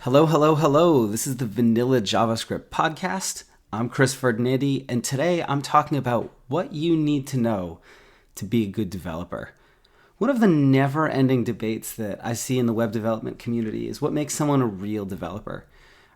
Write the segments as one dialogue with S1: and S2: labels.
S1: Hello, hello, hello. This is the Vanilla JavaScript podcast. I'm Chris Ferdinandi, and today I'm talking about what you need to know to be a good developer. One of the never-ending debates that I see in the web development community is what makes someone a real developer.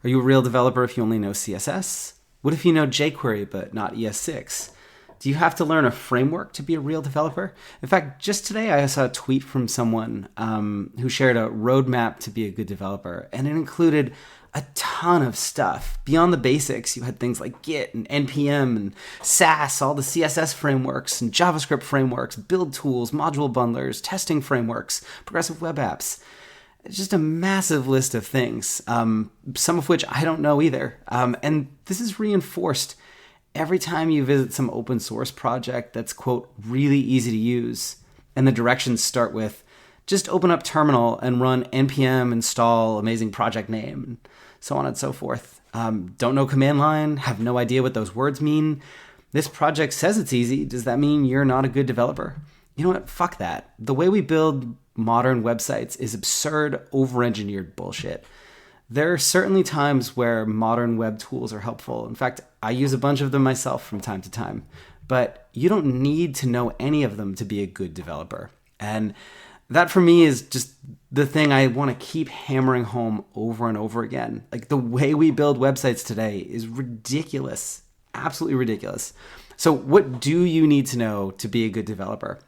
S1: Are you a real developer if you only know CSS? What if you know jQuery but not ES6? Do you have to learn a framework to be a real developer? In fact, just today I saw a tweet from someone who shared a roadmap to be a good developer, and it included a ton of stuff. Beyond the basics, you had things like Git and NPM and Sass, all the CSS frameworks and JavaScript frameworks, build tools, module bundlers, testing frameworks, progressive web apps. It's just a massive list of things, some of which I don't know either. And this is reinforced every time you visit some open source project that's, quote, really easy to use, and the directions start with, just open up terminal and run npm install amazing project name, and so on and so forth. Don't know command line, have no idea what those words mean. This project says it's easy. Does that mean you're not a good developer? You know what? Fuck that. The way we build modern websites is absurd, over-engineered bullshit. There are certainly times where modern web tools are helpful. In fact, I use a bunch of them myself from time to time. But you don't need to know any of them to be a good developer. And that for me is just the thing I want to keep hammering home over and over again. Like, the way we build websites today is ridiculous. Absolutely ridiculous. So what do you need to know to be a good developer?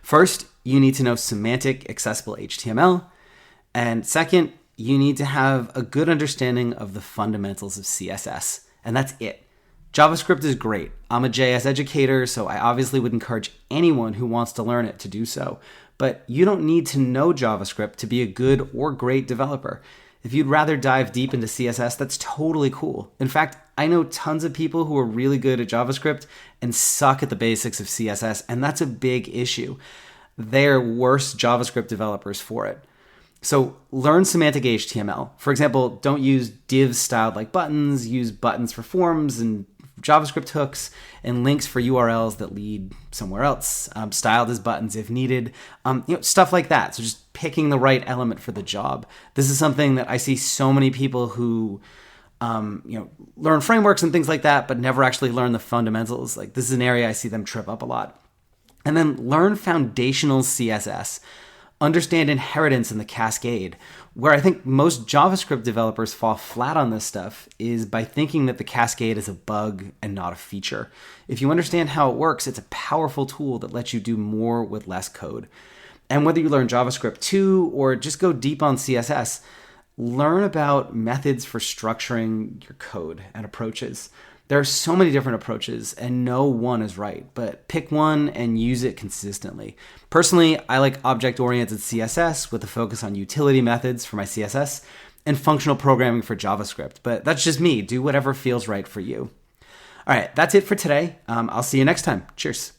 S1: First, you need to know semantic accessible HTML. And second, you need to have a good understanding of the fundamentals of CSS. And that's it. JavaScript is great. I'm a JS educator, so I obviously would encourage anyone who wants to learn it to do so. But you don't need to know JavaScript to be a good or great developer. If you'd rather dive deep into CSS, that's totally cool. In fact, I know tons of people who are really good at JavaScript and suck at the basics of CSS, and that's a big issue. They're worse JavaScript developers for it. So learn semantic HTML. For example, don't use divs styled like buttons, use buttons for forms and JavaScript hooks and links for URLs that lead somewhere else, styled as buttons if needed, stuff like that. So just picking the right element for the job. This is something that I see so many people who learn frameworks and things like that, but never actually learn the fundamentals. Like, this is an area I see them trip up a lot. And then learn foundational CSS. Understand inheritance in the cascade. Where I think most JavaScript developers fall flat on this stuff is by thinking that the cascade is a bug and not a feature. If you understand how it works, it's a powerful tool that lets you do more with less code. And whether you learn JavaScript 2 or just go deep on CSS, learn about methods for structuring your code and approaches. There are so many different approaches and no one is right, but pick one and use it consistently. Personally, I like object-oriented CSS with a focus on utility methods for my CSS and functional programming for JavaScript, but that's just me. Do whatever feels right for you. All right, that's it for today. I'll see you next time. Cheers.